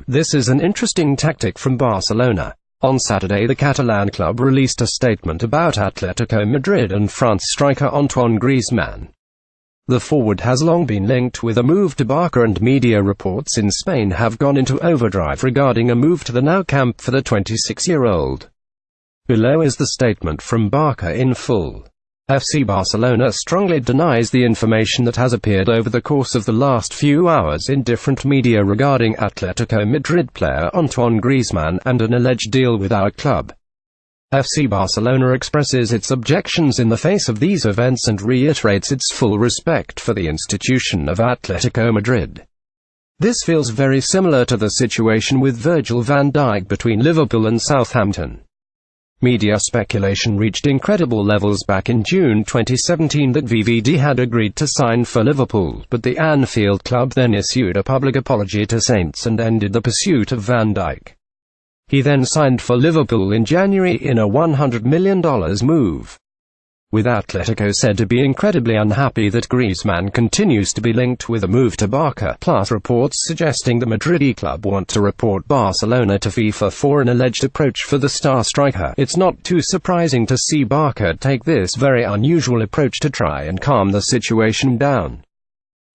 This is an interesting tactic from Barcelona. On Saturday, the Catalan club released a statement about Atletico Madrid and France striker Antoine Griezmann. The forward has long been linked with a move to Barca, and media reports in Spain have gone into overdrive regarding a move to the Nou Camp for the 26-year-old. Below is the statement from Barca in full. FC Barcelona strongly denies the information that has appeared over the course of the last few hours in different media regarding Atletico Madrid player Antoine Griezmann and an alleged deal with our club. FC Barcelona expresses its objections in the face of these events and reiterates its full respect for the institution of Atletico Madrid. This feels very similar to the situation with Virgil van Dijk between Liverpool and Southampton. Media speculation reached incredible levels back in June 2017 that VVD had agreed to sign for Liverpool, but the Anfield club then issued a public apology to Saints and ended the pursuit of Van Dijk. He then signed for Liverpool in January in a $100 million move. With Atletico said to be incredibly unhappy that Griezmann continues to be linked with a move to Barca, plus reports suggesting the Madrid club want to report Barcelona to FIFA for an alleged approach for the star striker, it's not too surprising to see Barca take this very unusual approach to try and calm the situation down.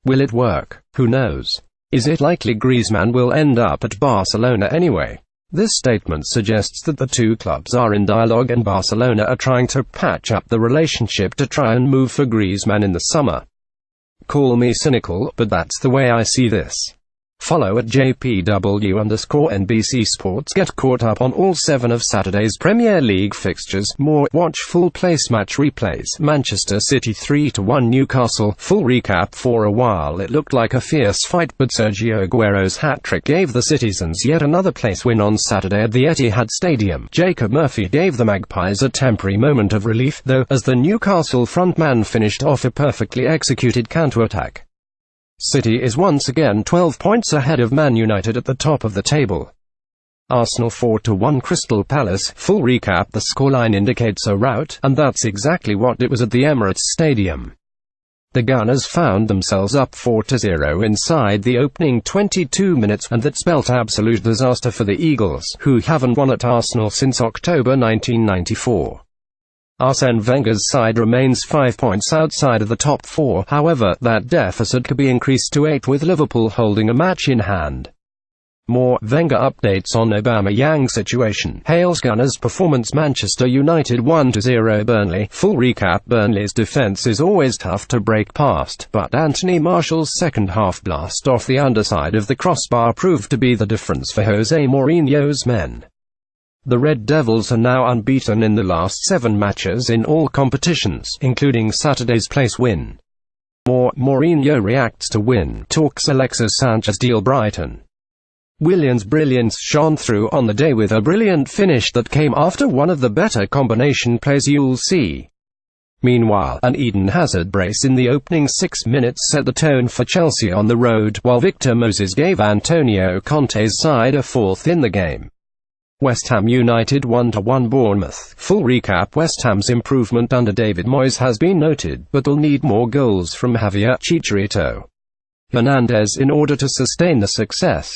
Will it work? Who knows? Is it likely Griezmann will end up at Barcelona anyway? This statement suggests that the two clubs are in dialogue and Barcelona are trying to patch up the relationship to try and move for Griezmann in the summer. Call me cynical, but that's the way I see this. Follow at JPW_NBC Sports. Get caught up on all 7 of Saturday's Premier League fixtures. More, watch full place match replays. Manchester City 3-1 Newcastle. Full recap. For a while it looked like a fierce fight, but Sergio Aguero's hat-trick gave the citizens yet another place win on Saturday at the Etihad Stadium. Jacob Murphy gave the Magpies a temporary moment of relief, though, as the Newcastle frontman finished off a perfectly executed counter-attack. City is once again 12 points ahead of Man United at the top of the table. Arsenal 4-1 Crystal Palace. Full recap. The scoreline indicates a rout, and that's exactly what it was at the Emirates Stadium. The Gunners found themselves up 4-0 inside the opening 22 minutes, and that spelt absolute disaster for the Eagles, who haven't won at Arsenal since October 1994. Arsene Wenger's side remains 5 points outside of the top 4, however, that deficit could be increased to 8 with Liverpool holding a match in hand. More Wenger updates on Aubameyang situation. Hales Gunners performance. Manchester United 1-0 Burnley. Full recap. Burnley's defence is always tough to break past, but Anthony Martial's second-half blast off the underside of the crossbar proved to be the difference for Jose Mourinho's men. The Red Devils are now unbeaten in the last 7 matches in all competitions, including Saturday's place win. More Mourinho reacts to win. Talks Alexis Sanchez deal. Brighton. Willian's brilliance shone through on the day with a brilliant finish that came after one of the better combination plays you'll see. Meanwhile, an Eden Hazard brace in the opening 6 minutes set the tone for Chelsea on the road, while Victor Moses gave Antonio Conte's side a 4th in the game. West Ham United 1-1 Bournemouth. Full recap. West Ham's improvement under David Moyes has been noted, but they'll need more goals from Javier Chicharito Hernandez in order to sustain the success.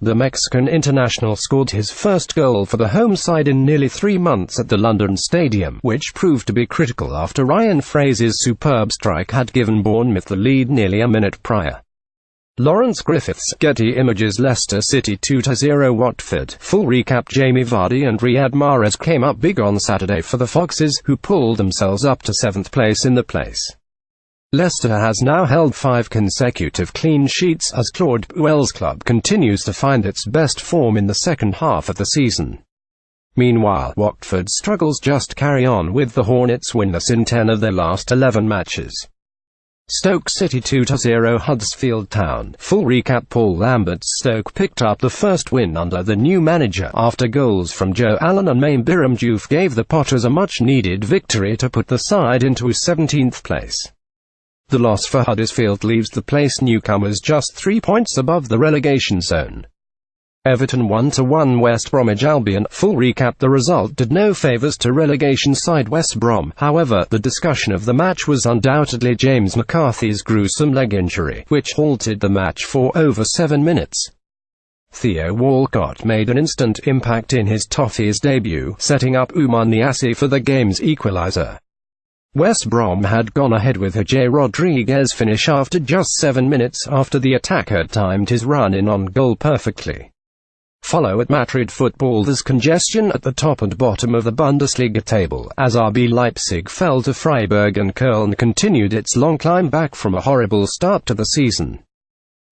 The Mexican international scored his first goal for the home side in nearly 3 months at the London Stadium, which proved to be critical after Ryan Fraser's superb strike had given Bournemouth the lead nearly a minute prior. Lawrence Griffiths. Getty Images. Leicester City 2-0 Watford. Full recap. Jamie Vardy and Riyad Mahrez came up big on Saturday for the Foxes, who pulled themselves up to 7th place in the place. Leicester has now held 5 consecutive clean sheets as Claude Puel's club continues to find its best form in the second half of the season. Meanwhile, Watford's struggles just carry on, with the Hornets winless in 10 of their last 11 matches. Stoke City 2-0 Huddersfield Town. Full recap. Paul Lambert's Stoke picked up the first win under the new manager after goals from Joe Allen and Maim Biram Diouf gave the Potters a much-needed victory to put the side into 17th place. The loss for Huddersfield leaves the place newcomers just 3 points above the relegation zone. Everton 1-1 West Bromwich Albion. Full recap. The result did no favours to relegation side West Brom, however, the discussion of the match was undoubtedly James McCarthy's gruesome leg injury, which halted the match for over 7 minutes. Theo Walcott made an instant impact in his Toffees debut, setting up Oumar Niasse for the game's equaliser. West Brom had gone ahead with a J. Rodriguez finish after just 7 minutes after the attacker timed his run-in on goal perfectly. Follow at Madrid football. There's congestion at the top and bottom of the Bundesliga table, as RB Leipzig fell to Freiburg and Köln continued its long climb back from a horrible start to the season.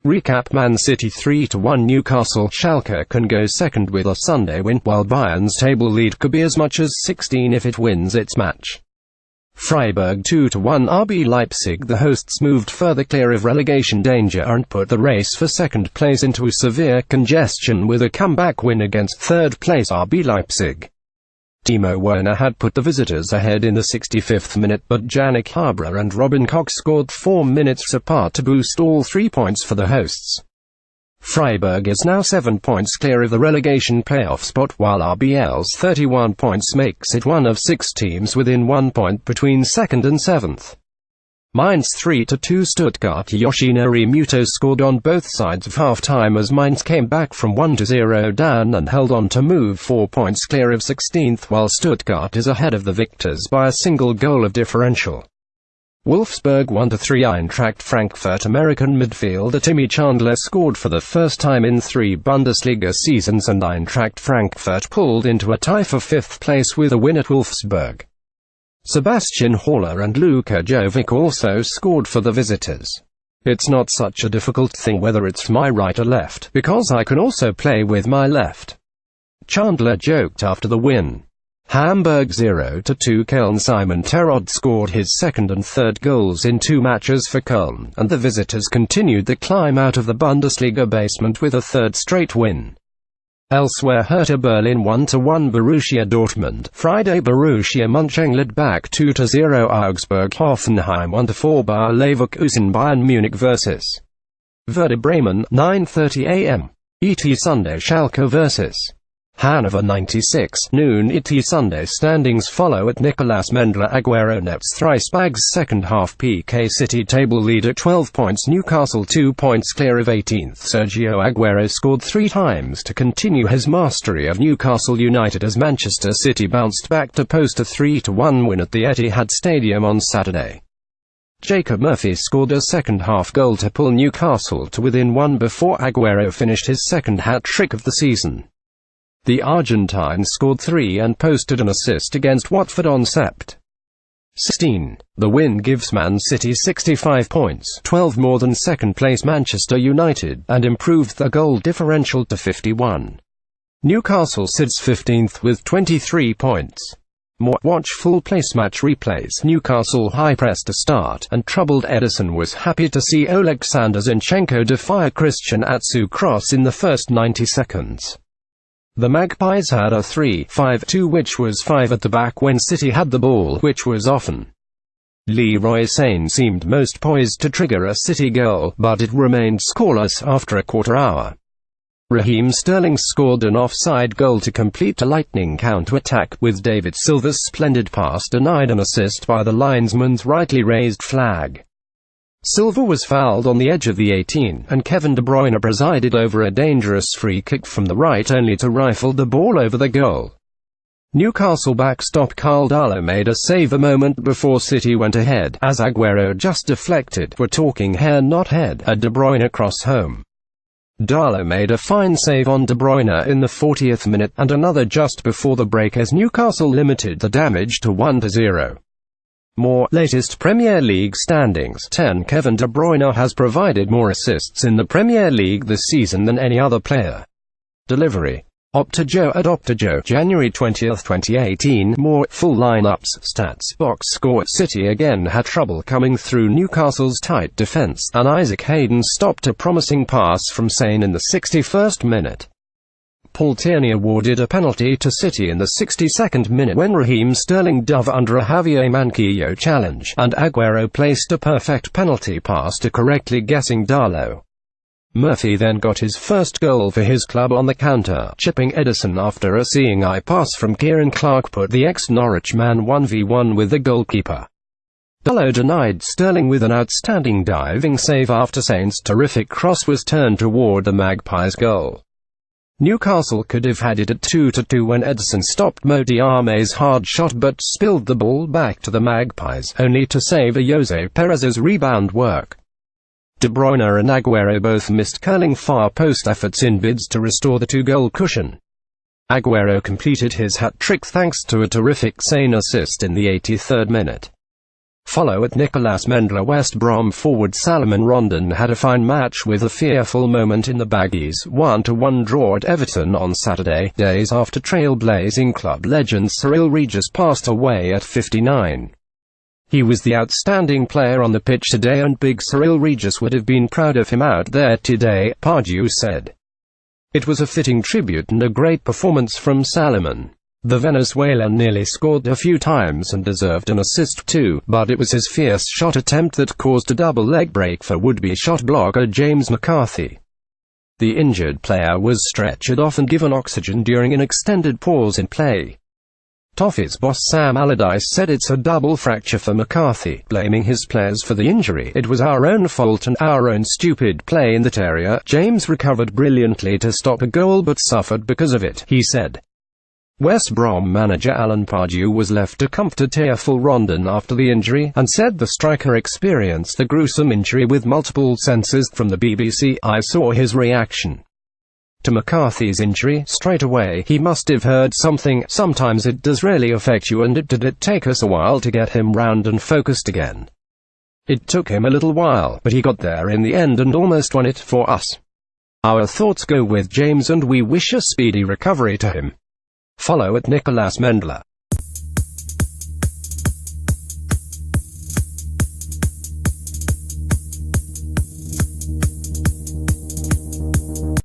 Recap: Man City 3-1 Newcastle. Schalke can go second with a Sunday win, while Bayern's table lead could be as much as 16 if it wins its match. Freiburg 2-1 RB Leipzig. The hosts moved further clear of relegation danger and put the race for second place into severe congestion with a comeback win against third-place RB Leipzig. Timo Werner had put the visitors ahead in the 65th minute, but Yannick Haber and Robin Koch scored 4 minutes apart to boost all 3 points for the hosts. Freiburg is now 7 points clear of the relegation playoff spot, while RBL's 31 points makes it one of 6 teams within 1 point between 2nd and 7th. Mainz 3-2 Stuttgart. Yoshinori Muto scored on both sides of half-time as Mainz came back from 1-0 down and held on to move 4 points clear of 16th, while Stuttgart is ahead of the victors by a single goal of differential. Wolfsburg 1-3 Eintracht Frankfurt. American midfielder Timmy Chandler scored for the first time in 3 Bundesliga seasons, and Eintracht Frankfurt pulled into a tie for 5th place with a win at Wolfsburg. Sebastian Haller and Luka Jovic also scored for the visitors. It's not such a difficult thing whether it's my right or left, because I can also play with my left. Chandler joked after the win. Hamburg 0-2 Köln. Simon Terod scored his second and third goals in 2 matches for Köln, and the visitors continued the climb out of the Bundesliga basement with a third straight win. Elsewhere, Hertha Berlin 1-1 Borussia Dortmund. Friday, Borussia Mönchengladbach back 2-0 Augsburg. Hoffenheim 1-4 Bayer Leverkusen. Bayern Munich vs. Werder Bremen 9:30 am. ET Sunday. Schalke vs. Hannover 96 noon ET Sunday. Standings follow at Nicolas Mendler Agüero nets thrice bags second half. PK City table lead at 12 points. Newcastle 2 points clear of 18th. Sergio Agüero scored 3 times to continue his mastery of Newcastle United as Manchester City bounced back to post a 3-1 win at the Etihad Stadium on Saturday. Jacob Murphy scored a second half goal to pull Newcastle to within 1 before Agüero finished his second hat-trick of the season. The Argentine scored 3 and posted an assist against Watford on Sept. 16. The win gives Man City 65 points, 12 more than second-place Manchester United, and improved the goal differential to 51. Newcastle sits 15th with 23 points. Watch full place match replays. Newcastle high-pressed to start, and troubled Ederson was happy to see Oleksandr Zinchenko defy Christian Atsu cross in the first 90 seconds. The Magpies had a 3-5-2 which was 5 at the back when City had the ball, which was often. Leroy Sane seemed most poised to trigger a City goal, but it remained scoreless after a quarter hour. Raheem Sterling scored an offside goal to complete a lightning counter-attack, with David Silva's splendid pass denied an assist by the linesman's rightly raised flag. Silva was fouled on the edge of the 18, and Kevin De Bruyne presided over a dangerous free kick from the right only to rifle the ball over the goal. Newcastle backstop Karl Darlow made a save a moment before City went ahead, as Agüero just deflected, "We're talking hair not head," a De Bruyne cross home. Darlow made a fine save on De Bruyne in the 40th minute, and another just before the break as Newcastle limited the damage to 1-0. More latest Premier League standings. 10. Kevin De Bruyne has provided more assists in the Premier League this season than any other player. Delivery. Optajo at Optajo, January 20, 2018. More full lineups. Stats box score. City again had trouble coming through Newcastle's tight defense, and Isaac Hayden stopped a promising pass from Sane in the 61st minute. Paul Tierney awarded a penalty to City in the 62nd minute when Raheem Sterling dove under a Javier Manquillo challenge, and Agüero placed a perfect penalty pass to correctly guessing Darlow. Murphy then got his first goal for his club on the counter, chipping Ederson after a seeing-eye pass from Kieran Clark put the ex-Norwich man 1v1 with the goalkeeper. Darlow denied Sterling with an outstanding diving save after Sane's terrific cross was turned toward the Magpies' goal. Newcastle could have had it at 2-2 when Edson stopped Mo Diame's hard shot but spilled the ball back to the Magpies, only to save a Jose Perez's rebound work. De Bruyne and Aguero both missed curling far post efforts in bids to restore the two-goal cushion. Aguero completed his hat-trick thanks to a terrific Sane assist in the 83rd minute. Follow at Nicolas Mendler. West Brom forward Salomon Rondon had a fine match with a fearful moment in the Baggies' 1-1 draw at Everton on Saturday, days after trailblazing club legend Cyril Regis passed away at 59. He was the outstanding player on the pitch today and big Cyril Regis would have been proud of him out there today, Pardew said. It was a fitting tribute and a great performance from Salomon. The Venezuelan nearly scored a few times and deserved an assist too, but it was his fierce shot attempt that caused a double leg break for would-be shot blocker James McCarthy. The injured player was stretchered off and given oxygen during an extended pause in play. Toffees boss Sam Allardyce said it's a double fracture for McCarthy, blaming his players for the injury. It was our own fault and our own stupid play in that area. James recovered brilliantly to stop a goal but suffered because of it, he said. West Brom manager Alan Pardew was left to comfort tearful Rondon after the injury, and said the striker experienced the gruesome injury with multiple senses. From the BBC, I saw his reaction to McCarthy's injury. Straight away, he must have heard something. Sometimes it does really affect you, and it did take us a while to get him round and focused again. It took him a little while, but he got there in the end and almost won it for us. Our thoughts go with James and we wish a speedy recovery to him. Follow at Nicolas Mendler.